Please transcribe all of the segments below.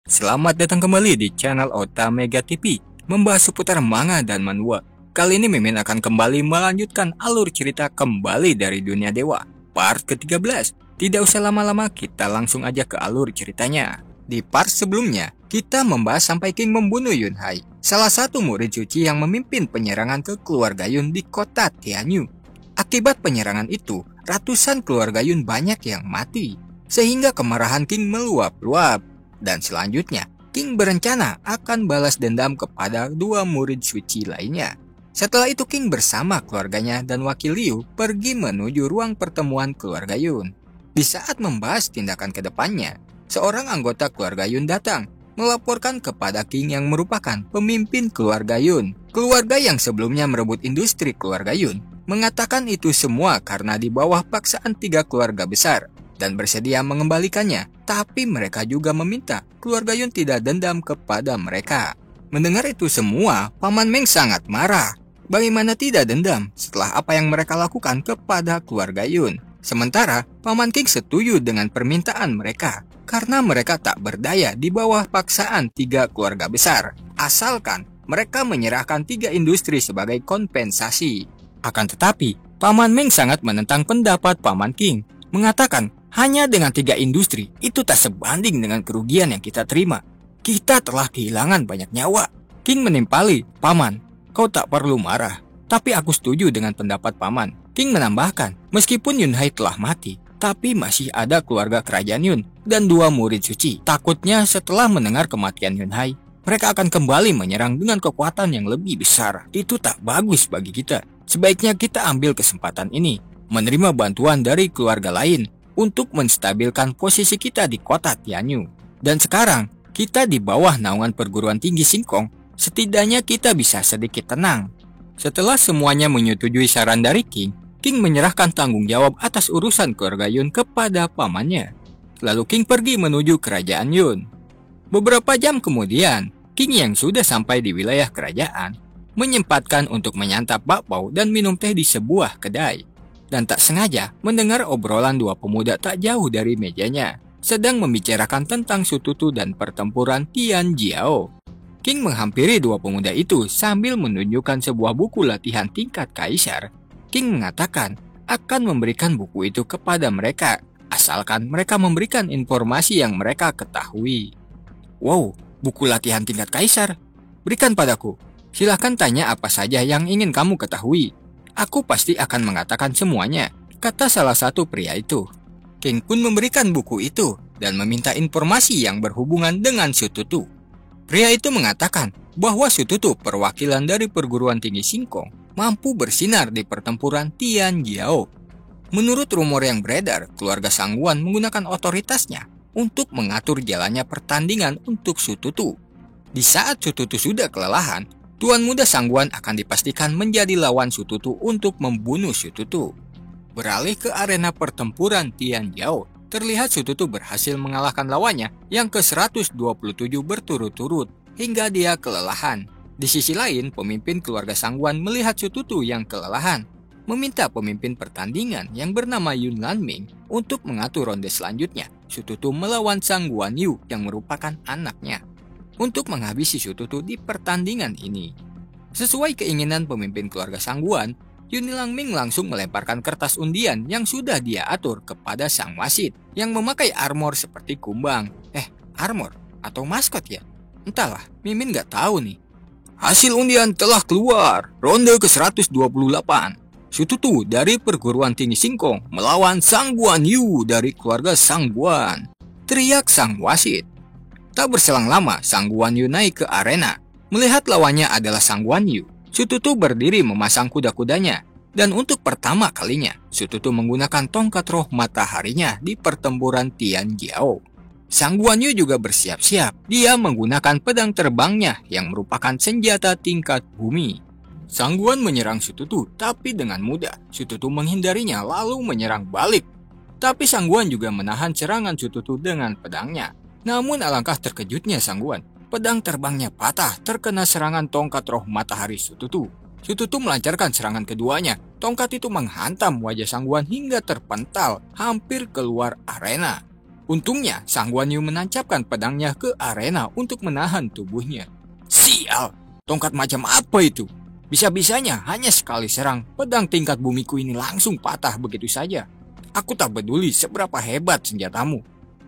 Selamat datang kembali di channel Otamega TV, membahas seputar manga dan manhwa. Kali ini Mimin akan kembali melanjutkan alur cerita kembali dari dunia dewa, part ke-13. Tidak usah lama-lama, kita langsung aja ke alur ceritanya. Di part sebelumnya, kita membahas sampai King membunuh Yunhai, salah satu murid suci yang memimpin penyerangan ke keluarga Yun di kota Tianyu. Akibat penyerangan itu, ratusan keluarga Yun banyak yang mati, sehingga kemarahan King meluap-luap. Dan selanjutnya, King berencana akan balas dendam kepada dua murid suci lainnya. Setelah itu King bersama keluarganya dan wakil Liu pergi menuju ruang pertemuan keluarga Yun. Di saat membahas tindakan ke depannya, seorang anggota keluarga Yun datang melaporkan kepada King yang merupakan pemimpin keluarga Yun. Keluarga yang sebelumnya merebut industri keluarga Yun mengatakan itu semua karena di bawah paksaan tiga keluarga besar dan bersedia mengembalikannya, tapi mereka juga meminta keluarga Yun tidak dendam kepada mereka. Mendengar itu semua, Paman Meng sangat marah. Bagaimana tidak dendam setelah apa yang mereka lakukan kepada keluarga Yun? Sementara, Paman King setuju dengan permintaan mereka, karena mereka tak berdaya di bawah paksaan tiga keluarga besar, asalkan mereka menyerahkan tiga industri sebagai kompensasi. Akan tetapi, Paman Meng sangat menentang pendapat Paman King, mengatakan hanya dengan tiga industri itu tak sebanding dengan kerugian yang kita terima. Kita telah kehilangan banyak nyawa. King menimpali, Paman, kau tak perlu marah. Tapi aku setuju dengan pendapat Paman. King menambahkan, meskipun Yunhai telah mati, tapi masih ada keluarga kerajaan Yun dan dua murid suci. Takutnya setelah mendengar kematian Yunhai, mereka akan kembali menyerang dengan kekuatan yang lebih besar. Itu tak bagus bagi kita. Sebaiknya kita ambil kesempatan ini, menerima bantuan dari keluarga lain untuk menstabilkan posisi kita di kota Tianyu. Dan sekarang, kita di bawah naungan perguruan tinggi Singkong, setidaknya kita bisa sedikit tenang. Setelah semuanya menyetujui saran dari King, King menyerahkan tanggung jawab atas urusan keluarga Yun kepada pamannya. Lalu King pergi menuju kerajaan Yun. Beberapa jam kemudian, King yang sudah sampai di wilayah kerajaan, menyempatkan untuk menyantap bakpao dan minum teh di sebuah kedai. Dan tak sengaja mendengar obrolan dua pemuda tak jauh dari mejanya, sedang membicarakan tentang Sututu dan pertempuran Tian Jiao. King menghampiri dua pemuda itu sambil menunjukkan sebuah buku latihan tingkat kaisar. King mengatakan akan memberikan buku itu kepada mereka, asalkan mereka memberikan informasi yang mereka ketahui. Wow, buku latihan tingkat kaisar? Berikan padaku. Silahkan tanya apa saja yang ingin kamu ketahui. Aku pasti akan mengatakan semuanya, kata salah satu pria itu. King pun memberikan buku itu dan meminta informasi yang berhubungan dengan Sututu. Pria itu mengatakan bahwa Sututu, perwakilan dari perguruan tinggi Singkong, mampu bersinar di pertempuran Tian Jiao. Menurut rumor yang beredar, keluarga Sangguan menggunakan otoritasnya untuk mengatur jalannya pertandingan untuk Sututu. Di saat Sututu sudah kelelahan, Tuan Muda Sangguan akan dipastikan menjadi lawan Sututu untuk membunuh Sututu. Beralih ke arena pertempuran Tian Jiao, terlihat Sututu berhasil mengalahkan lawannya yang ke-127 berturut-turut hingga dia kelelahan. Di sisi lain, pemimpin keluarga Sangguan melihat Sututu yang kelelahan, meminta pemimpin pertandingan yang bernama Yun Lanming untuk mengatur ronde selanjutnya Sututu melawan Sangguan Yu yang merupakan anaknya, untuk menghabisi Sututu di pertandingan ini. Sesuai keinginan pemimpin keluarga Sangguan, Yun Langming langsung melemparkan kertas undian yang sudah dia atur kepada sang wasit yang memakai armor seperti kumbang. Armor atau maskot ya? Entahlah, Mimin gak tahu nih. Hasil undian telah keluar, ronde ke-128. Sututu dari perguruan tinggi Singkong melawan Sangguan Yu dari keluarga Sangguan, teriak sang wasit. Tak berselang lama, Sangguan Yu naik ke arena. Melihat lawannya adalah Sangguan Yu, Sututu berdiri memasang kuda-kudanya. Dan untuk pertama kalinya, Sututu menggunakan tongkat roh mataharinya di pertempuran Tian Jiao. Sangguan Yu juga bersiap-siap. Dia menggunakan pedang terbangnya yang merupakan senjata tingkat bumi. Sangguan menyerang Sututu, tapi dengan mudah. Sututu menghindarinya lalu menyerang balik. Tapi Sangguan juga menahan serangan Sututu dengan pedangnya. Namun alangkah terkejutnya Sangguan, pedang terbangnya patah terkena serangan tongkat roh matahari Sututu. Sututu melancarkan serangan keduanya. Tongkat itu menghantam wajah Sangguan hingga terpental, hampir keluar arena. Untungnya, Sang Guan Yu menancapkan pedangnya ke arena untuk menahan tubuhnya. Sial, tongkat macam apa itu? Bisa-bisanya hanya sekali serang, pedang tingkat bumiku ini langsung patah begitu saja. Aku tak peduli seberapa hebat senjatamu.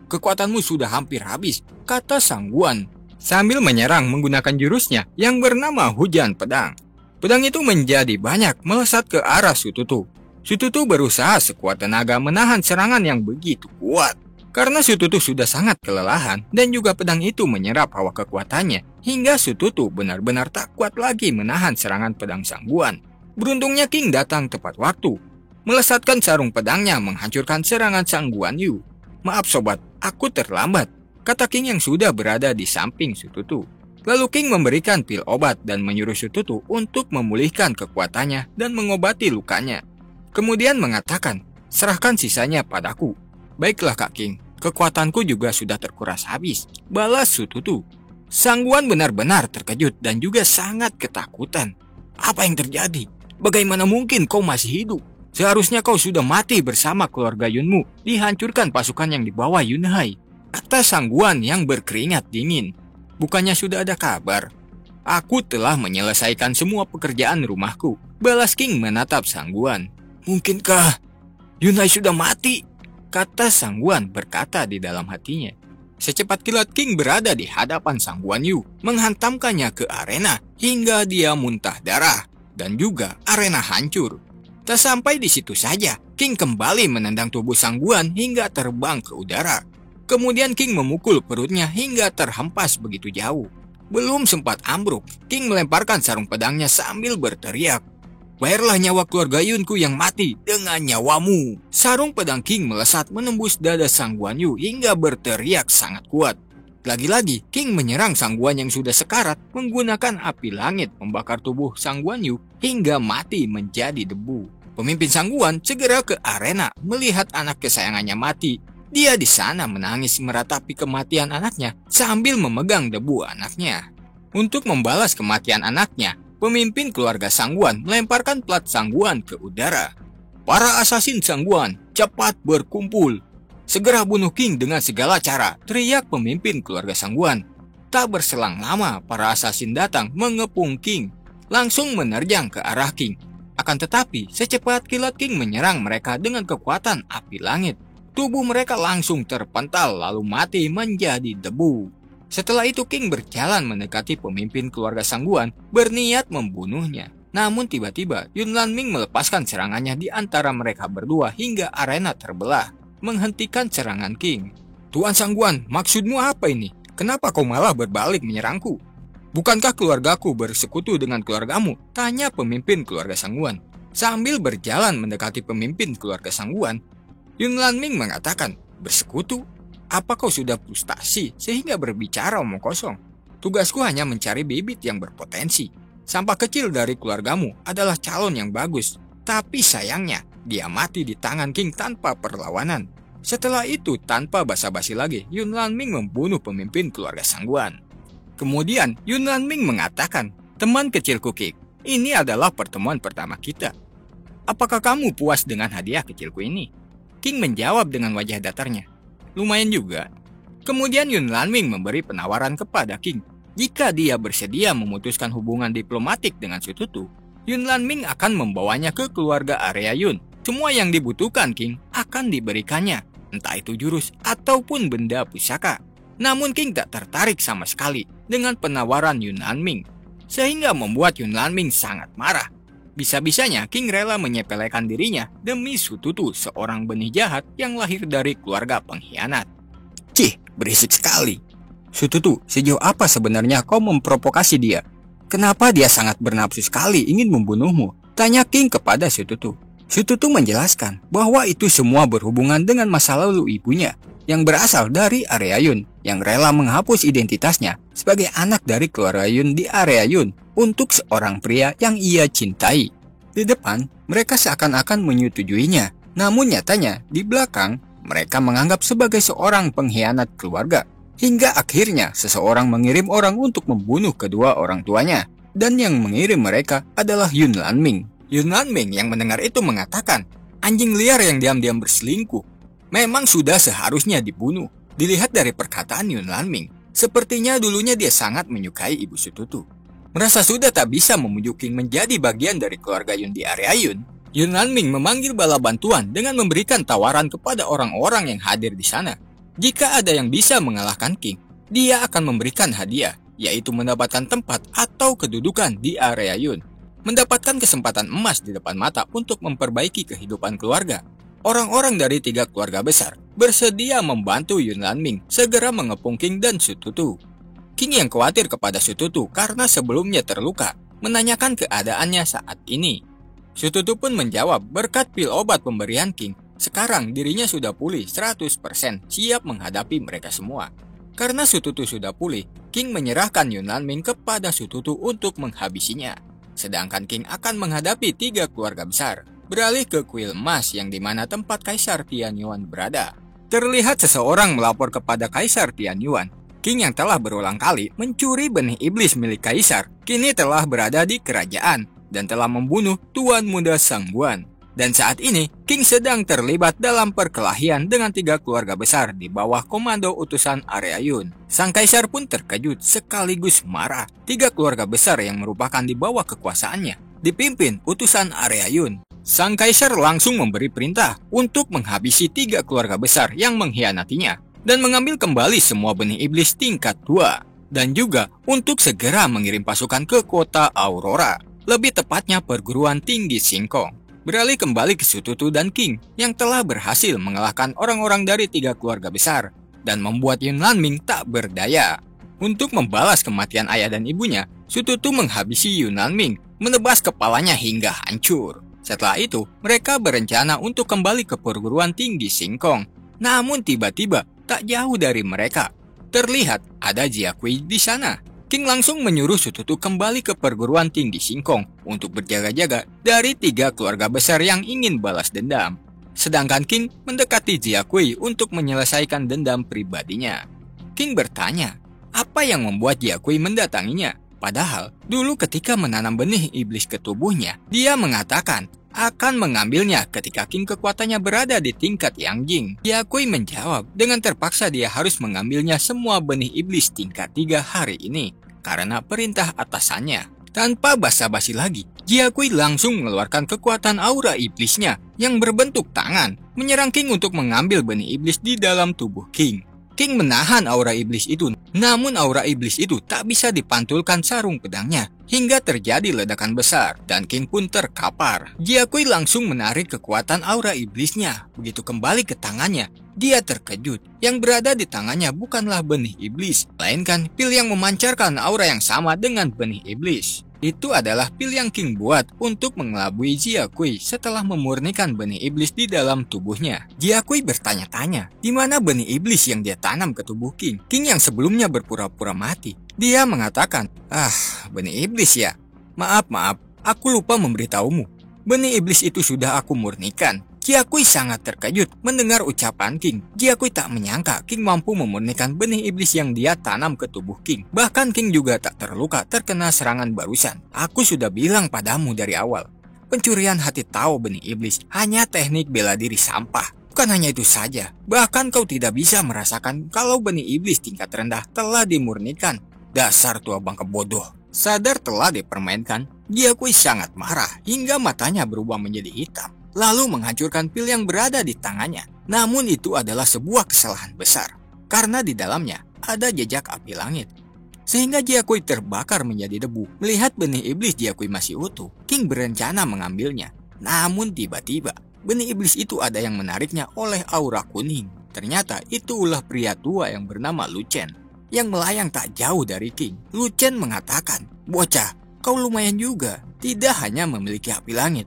Kekuatanmu sudah hampir habis, kata Sang Guan, sambil menyerang menggunakan jurusnya yang bernama Hujan Pedang. Pedang itu menjadi banyak melesat ke arah Sututu. Sututu berusaha sekuat tenaga menahan serangan yang begitu kuat. Karena Sututu sudah sangat kelelahan dan juga pedang itu menyerap hawa kekuatannya, hingga Sututu benar-benar tak kuat lagi menahan serangan pedang Sang Guan. Beruntungnya King datang tepat waktu, melesatkan sarung pedangnya menghancurkan serangan Sang Guan Yu. Maaf sobat, aku terlambat, kata King yang sudah berada di samping Sututu. Lalu King memberikan pil obat dan menyuruh Sututu untuk memulihkan kekuatannya dan mengobati lukanya. Kemudian mengatakan, serahkan sisanya padaku. Baiklah Kak King, kekuatanku juga sudah terkuras habis, balas Sututu. Sang Guan benar-benar terkejut dan juga sangat ketakutan. Apa yang terjadi? Bagaimana mungkin kau masih hidup? Seharusnya kau sudah mati bersama keluarga Yunmu, dihancurkan pasukan yang dibawa Yunhai, kata Sang Guan yang berkeringat dingin. Bukannya sudah ada kabar? Aku telah menyelesaikan semua pekerjaan rumahku, balas King menatap Sang Guan. Mungkinkah Yunhai sudah mati? Kata Sang Guan berkata di dalam hatinya. Secepat kilat King berada di hadapan Sang Guan Yu, menghantamkannya ke arena hingga dia muntah darah dan juga arena hancur. Tak sampai di situ saja, King kembali menendang tubuh Sang Guan hingga terbang ke udara. Kemudian King memukul perutnya hingga terhempas begitu jauh. Belum sempat ambruk, King melemparkan sarung pedangnya sambil berteriak, bayarlah nyawa keluarga Yunku yang mati dengan nyawamu. Sarung pedang King melesat menembus dada Sang Guan Yu hingga berteriak sangat kuat. Lagi-lagi King menyerang Sang Guan yang sudah sekarat menggunakan api langit membakar tubuh Sang Guan Yu hingga mati menjadi debu. Pemimpin Sang Guan segera ke arena melihat anak kesayangannya mati. Dia di sana menangis meratapi kematian anaknya sambil memegang debu anaknya. Untuk membalas kematian anaknya, pemimpin keluarga Sang Guan melemparkan plat Sang Guan ke udara. Para asasin Sang Guan, cepat berkumpul. Segera bunuh King dengan segala cara, teriak pemimpin keluarga Sang Guan. Tak berselang lama, para asasin datang mengepung King, langsung menerjang ke arah King. Akan tetapi, secepat kilat King menyerang mereka dengan kekuatan api langit. Tubuh mereka langsung terpental lalu mati menjadi debu. Setelah itu King berjalan mendekati pemimpin keluarga Sang Guan, berniat membunuhnya. Namun tiba-tiba Yun Lanming melepaskan serangannya di antara mereka berdua hingga arena terbelah, menghentikan serangan King. Tuan Sang Guan, maksudmu apa ini? Kenapa kau malah berbalik menyerangku? Bukankah keluargaku bersekutu dengan keluargamu? Tanya pemimpin keluarga Sang Guan. Sambil berjalan mendekati pemimpin keluarga Sang Guan, Yun Lanming mengatakan, bersekutu? Apa kau sudah frustasi sehingga berbicara omong kosong? Tugasku hanya mencari bibit yang berpotensi. Sampah kecil dari keluargamu adalah calon yang bagus. Tapi sayangnya, dia mati di tangan King tanpa perlawanan. Setelah itu, tanpa basa-basi lagi, Yun Lanming membunuh pemimpin keluarga Sang Guan. Kemudian, Yun Lanming mengatakan, teman kecilku King, ini adalah pertemuan pertama kita. Apakah kamu puas dengan hadiah kecilku ini? King menjawab dengan wajah datarnya. Lumayan juga. Kemudian Yun Lanming memberi penawaran kepada King. Jika dia bersedia memutuskan hubungan diplomatik dengan Sututu, Yun Lanming akan membawanya ke keluarga area Yun. Semua yang dibutuhkan King akan diberikannya, entah itu jurus ataupun benda pusaka. Namun King tak tertarik sama sekali dengan penawaran Yun Lanming, sehingga membuat Yun Lanming sangat marah. Bisa-bisanya King rela menyepelekan dirinya demi Sututu, seorang benih jahat yang lahir dari keluarga pengkhianat. Cih, berisik sekali. Sututu, sejauh apa sebenarnya kau memprovokasi dia? Kenapa dia sangat bernafsu sekali ingin membunuhmu? Tanya King kepada Sututu. Sututu menjelaskan bahwa itu semua berhubungan dengan masa lalu ibunya yang berasal dari area Yun, yang rela menghapus identitasnya sebagai anak dari keluarga Yun di area Yun untuk seorang pria yang ia cintai. Di depan, mereka seakan-akan menyetujuinya, namun nyatanya di belakang mereka menganggap sebagai seorang pengkhianat keluarga. Hingga akhirnya seseorang mengirim orang untuk membunuh kedua orang tuanya, dan yang mengirim mereka adalah Yun Lanming. Yun Lanming yang mendengar itu mengatakan, anjing liar yang diam-diam berselingkuh. memang sudah seharusnya dibunuh. Dilihat dari perkataan Yun Lanming, sepertinya dulunya dia sangat menyukai Ibu Sututu. Merasa sudah tak bisa memujuk King menjadi bagian dari keluarga Yun di area Yun, Yun Lanming memanggil bala bantuan dengan memberikan tawaran kepada orang-orang yang hadir di sana. Jika ada yang bisa mengalahkan King, dia akan memberikan hadiah, yaitu mendapatkan tempat atau kedudukan di area Yun. Mendapatkan kesempatan emas di depan mata untuk memperbaiki kehidupan keluarga. Orang-orang dari 3 keluarga besar bersedia membantu Yun Lanming segera mengepung King dan Sututu. King yang khawatir kepada Sututu karena sebelumnya terluka, menanyakan keadaannya saat ini. Sututu pun menjawab berkat pil obat pemberian King, sekarang dirinya sudah pulih 100% siap menghadapi mereka semua. Karena Sututu sudah pulih, King menyerahkan Yun Lanming kepada Sututu untuk menghabisinya. Sedangkan King akan menghadapi 3 keluarga besar, beralih ke kuil emas yang dimana tempat Kaisar Tianyuan berada. Terlihat seseorang melapor kepada Kaisar Tianyuan. King yang telah berulang kali mencuri benih iblis milik Kaisar, kini telah berada di kerajaan dan telah membunuh Tuan Muda Sangguan. Dan saat ini, King sedang terlibat dalam perkelahian dengan 3 keluarga besar di bawah komando utusan area Yun. Sang Kaisar pun terkejut sekaligus marah. 3 keluarga besar yang merupakan di bawah kekuasaannya dipimpin utusan area Yun. Sang Kaisar langsung memberi perintah untuk menghabisi 3 keluarga besar yang mengkhianatinya dan mengambil kembali semua benih iblis tingkat 2. Dan juga untuk segera mengirim pasukan ke kota Aurora, lebih tepatnya perguruan tinggi Singkong. Beralih kembali ke Sututu dan King yang telah berhasil mengalahkan orang-orang dari 3 keluarga besar dan membuat Yun Lanming tak berdaya. Untuk membalas kematian ayah dan ibunya, Sututu menghabisi Yun Lanming, menebas kepalanya hingga hancur. Setelah itu, mereka berencana untuk kembali ke perguruan tinggi Singkong. Namun tiba-tiba, tak jauh dari mereka, terlihat ada Jiakui di sana. King langsung menyuruh Sututu kembali ke perguruan tinggi Singkong untuk berjaga-jaga dari 3 keluarga besar yang ingin balas dendam. Sedangkan King mendekati Jiakui untuk menyelesaikan dendam pribadinya. King bertanya, apa yang membuat Jiakui mendatanginya? Padahal, dulu ketika menanam benih iblis ke tubuhnya, dia mengatakan akan mengambilnya ketika King kekuatannya berada di tingkat Yangjing. Jiakui menjawab dengan terpaksa dia harus mengambilnya semua benih iblis tingkat 3 hari ini karena perintah atasannya. Tanpa basa-basi lagi, Jiakui langsung mengeluarkan kekuatan aura iblisnya yang berbentuk tangan, menyerang King untuk mengambil benih iblis di dalam tubuh King. King menahan aura iblis itu, namun aura iblis itu tak bisa dipantulkan sarung pedangnya, hingga terjadi ledakan besar, dan King pun terkapar. Jiakui langsung menarik kekuatan aura iblisnya. Begitu kembali ke tangannya, dia terkejut. Yang berada di tangannya bukanlah benih iblis, melainkan pil yang memancarkan aura yang sama dengan benih iblis. Itu adalah pil yang King buat untuk mengelabui Jiakui setelah memurnikan benih iblis di dalam tubuhnya. Jiakui bertanya-tanya, di mana benih iblis yang dia tanam ke tubuh King? King yang sebelumnya berpura-pura mati. Dia mengatakan, benih iblis ya? Maaf, aku lupa memberitahumu. Benih iblis itu sudah aku murnikan. Jiakui sangat terkejut mendengar ucapan King. Jiakui tak menyangka King mampu memurnikan benih iblis yang dia tanam ke tubuh King. Bahkan King juga tak terluka terkena serangan barusan. Aku sudah bilang padamu dari awal, pencurian hati tahu benih iblis hanya teknik bela diri sampah. Bukan hanya itu saja, bahkan kau tidak bisa merasakan kalau benih iblis tingkat rendah telah dimurnikan. Dasar tua bangka bodoh. Sadar telah dipermainkan, Jiakui sangat marah hingga matanya berubah menjadi hitam, lalu menghancurkan pil yang berada di tangannya. Namun itu adalah sebuah kesalahan besar, karena di dalamnya ada jejak api langit. Sehingga Jiakui terbakar menjadi debu. Melihat benih iblis Jiakui masih utuh, King berencana mengambilnya. Namun tiba-tiba, benih iblis itu ada yang menariknya oleh aura kuning. Ternyata itu ulah pria tua yang bernama Lu Chen, yang melayang tak jauh dari King. Lu Chen mengatakan, "Bocah, kau lumayan juga, tidak hanya memiliki api langit.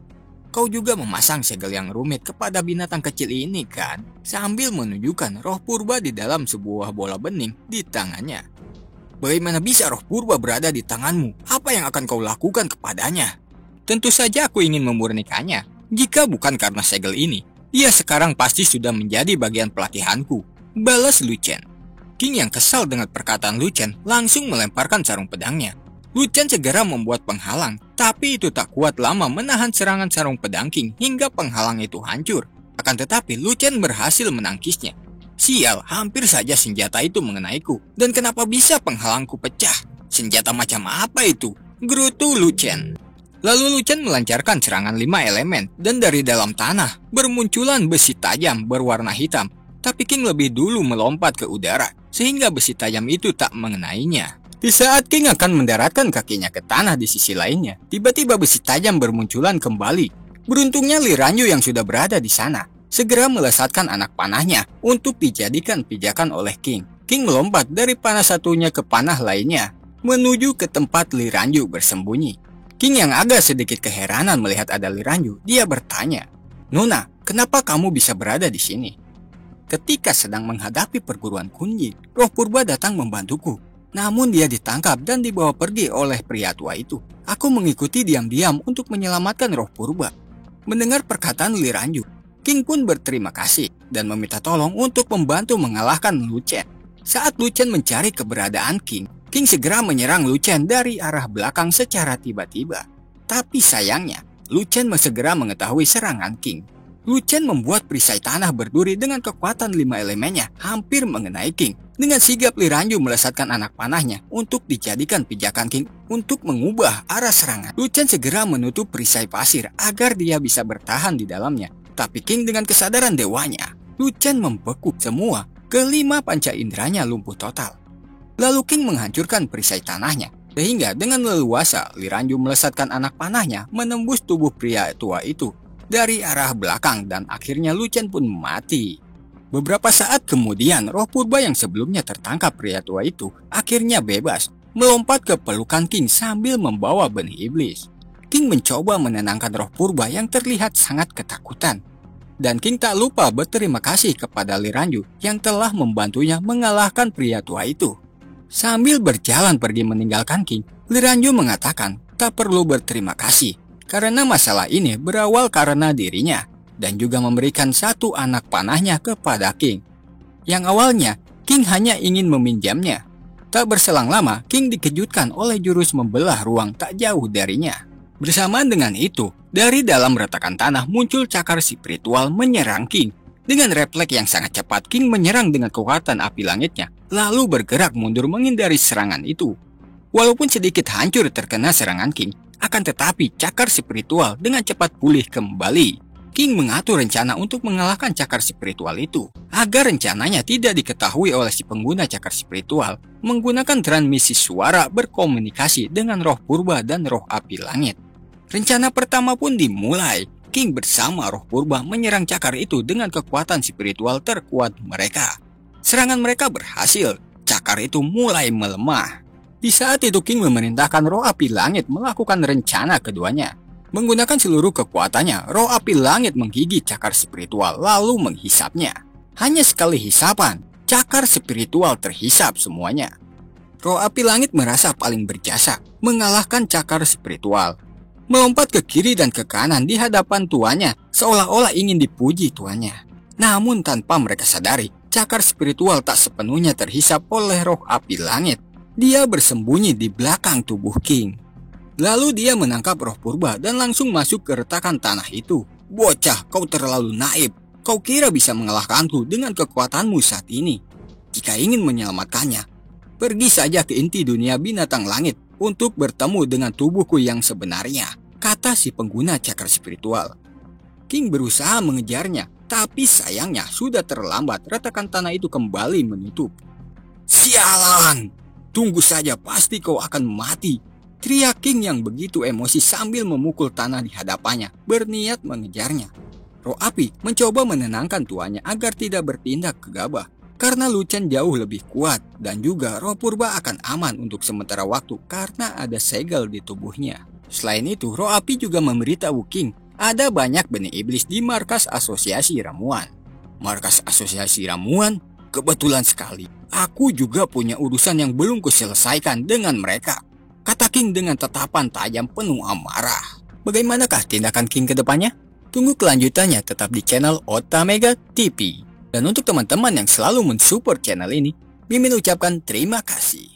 Kau juga memasang segel yang rumit kepada binatang kecil ini kan?" Sambil menunjukkan roh purba di dalam sebuah bola bening di tangannya. "Bagaimana bisa roh purba berada di tanganmu? Apa yang akan kau lakukan kepadanya?" "Tentu saja aku ingin memurnikannya. Jika bukan karena segel ini, dia sekarang pasti sudah menjadi bagian pelatihanku," balas Lu Chen. King yang kesal dengan perkataan Lu Chen langsung melemparkan sarung pedangnya. Lu Chen segera membuat penghalang, tapi itu tak kuat lama menahan serangan sarung pedang King hingga penghalang itu hancur. Akan tetapi Lu Chen berhasil menangkisnya. Sial, hampir saja senjata itu mengenaiku. Dan kenapa bisa penghalangku pecah? Senjata macam apa itu? Gerutu Lu Chen. Lalu Lu Chen melancarkan serangan 5 elemen. Dan dari dalam tanah bermunculan besi tajam berwarna hitam. Tapi King lebih dulu melompat ke udara, sehingga besi tajam itu tak mengenainya. Di saat King akan mendaratkan kakinya ke tanah di sisi lainnya, tiba-tiba besi tajam bermunculan kembali. Beruntungnya Li Ranyu yang sudah berada di sana segera melesatkan anak panahnya untuk dijadikan pijakan oleh King. King melompat dari panah satunya ke panah lainnya, menuju ke tempat Li Ranyu bersembunyi. King yang agak sedikit keheranan melihat ada Li Ranyu, dia bertanya, "Nona, kenapa kamu bisa berada di sini?" Ketika sedang menghadapi perguruan Kunyi, roh purba datang membantuku. Namun dia ditangkap dan dibawa pergi oleh pria tua itu. Aku mengikuti diam-diam untuk menyelamatkan roh purba. Mendengar perkataan Li Ranyu, King pun berterima kasih dan meminta tolong untuk membantu mengalahkan Lu Chen. Saat Lu Chen mencari keberadaan King, King segera menyerang Lu Chen dari arah belakang secara tiba-tiba. Tapi sayangnya, Lu Chen segera mengetahui serangan King. Lu Chen membuat perisai tanah berduri dengan kekuatan 5 elemennya hampir mengenai King. Dengan sigap Li Ranyu melesatkan anak panahnya untuk dijadikan pijakan King untuk mengubah arah serangan. Lu Chen segera menutup perisai pasir agar dia bisa bertahan di dalamnya. Tapi King dengan kesadaran dewanya, Lu Chen membekuk semua, kelima panca inderanya lumpuh total. Lalu King menghancurkan perisai tanahnya, sehingga dengan leluasa Li Ranyu melesatkan anak panahnya menembus tubuh pria tua itu dari arah belakang dan akhirnya Lu Chen pun mati. Beberapa saat kemudian, roh purba yang sebelumnya tertangkap pria tua itu akhirnya bebas, melompat ke pelukan King sambil membawa benih iblis. King mencoba menenangkan roh purba yang terlihat sangat ketakutan. Dan King tak lupa berterima kasih kepada Li Ranyu yang telah membantunya mengalahkan pria tua itu. Sambil berjalan pergi meninggalkan King, Li Ranyu mengatakan tak perlu berterima kasih karena masalah ini berawal karena dirinya dan juga memberikan satu anak panahnya kepada King. Yang awalnya King hanya ingin meminjamnya. Tak berselang lama, King dikejutkan oleh jurus membelah ruang tak jauh darinya. Bersamaan dengan itu, dari dalam retakan tanah muncul cakar spiritual menyerang King. Dengan refleks yang sangat cepat, King menyerang dengan kekuatan api langitnya, lalu bergerak mundur menghindari serangan itu. Walaupun sedikit hancur terkena serangan King, akan tetapi cakar spiritual dengan cepat pulih kembali. King mengatur rencana untuk mengalahkan cakar spiritual itu. Agar rencananya tidak diketahui oleh si pengguna cakar spiritual, menggunakan transmisi suara berkomunikasi dengan roh purba dan roh api langit. Rencana pertama pun dimulai. King bersama roh purba menyerang cakar itu dengan kekuatan spiritual terkuat mereka. Serangan mereka berhasil. Cakar itu mulai melemah. Di saat itu King memerintahkan roh api langit melakukan rencana keduanya. Menggunakan seluruh kekuatannya, roh api langit menggigit cakar spiritual lalu menghisapnya. Hanya sekali hisapan, cakar spiritual terhisap semuanya. Roh api langit merasa paling berjasa mengalahkan cakar spiritual. Melompat ke kiri dan ke kanan di hadapan tuannya, seolah-olah ingin dipuji tuannya. Namun tanpa mereka sadari, cakar spiritual tak sepenuhnya terhisap oleh roh api langit. Dia bersembunyi di belakang tubuh King. Lalu dia menangkap roh purba dan langsung masuk ke retakan tanah itu. "Bocah, kau terlalu naif. Kau kira bisa mengalahkanku dengan kekuatanmu saat ini? Jika ingin menyelamatkannya, pergi saja ke inti dunia binatang langit untuk bertemu dengan tubuhku yang sebenarnya," kata si pengguna cakar spiritual. King berusaha mengejarnya, tapi sayangnya sudah terlambat. Retakan tanah itu kembali menutup. "Sialan! Tunggu saja, pasti kau akan mati," teriak King yang begitu emosi sambil memukul tanah di hadapannya, berniat mengejarnya. Roh api mencoba menenangkan tuannya agar tidak bertindak gegabah, karena Lu Chen jauh lebih kuat dan juga roh purba akan aman untuk sementara waktu karena ada segel di tubuhnya. Selain itu, roh api juga memberitahu King ada banyak benih iblis di markas asosiasi ramuan. Markas asosiasi ramuan? Kebetulan sekali, aku juga punya urusan yang belum kuselesaikan dengan mereka, kata King dengan tatapan tajam penuh amarah. Bagaimanakah tindakan King ke depannya? Tunggu kelanjutannya tetap di channel Otamega TV. Dan untuk teman-teman yang selalu mensupport channel ini, Mimin ucapkan terima kasih.